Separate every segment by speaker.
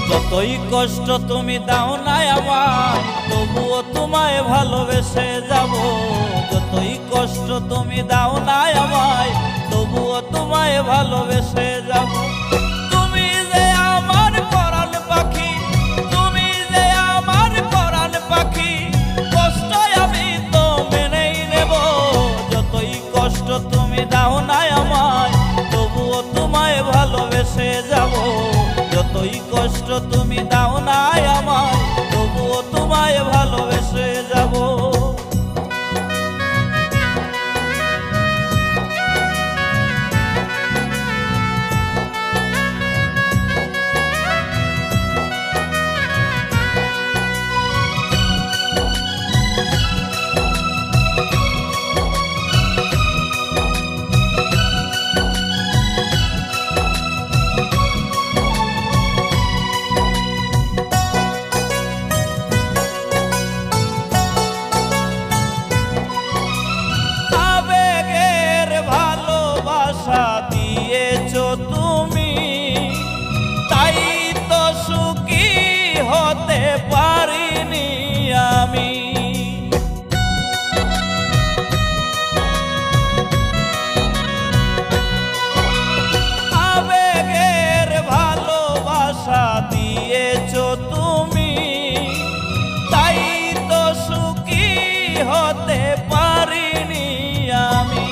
Speaker 1: যতই কষ্ট তুমি দাও না আমায়, তবুও তোমায় ভালোবেসে যাব। যতই কষ্ট তুমি দাও না আমায়, তবুও তোমায় ভালোবেসে যাব। তুমি যে আমার পরাণ পাখি, তুমি যে আমার পরাণ পাখি, কষ্ট আমি তো মেনেই নেব। যতই কষ্ট তুমি দাও না আমায়, তবুও তোমায় ভালোবেসে যাব। যতই কষ্ট তুমি দাও না আমায়, তবুও তোমায় ভালোবেসে যাব। দিয়েছো তুমি, তাই তো সুখী হতে পারিনি আমি। আবেগের ভালোবাসা দিয়েছো তুমি, তাই তো সুখী হতে পারিনি আমি।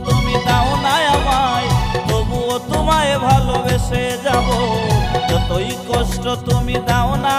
Speaker 1: তুমি দাও না আমায়, তবুও তোমায় ভালোবেসে যাব। যতই কষ্ট তুমি দাও না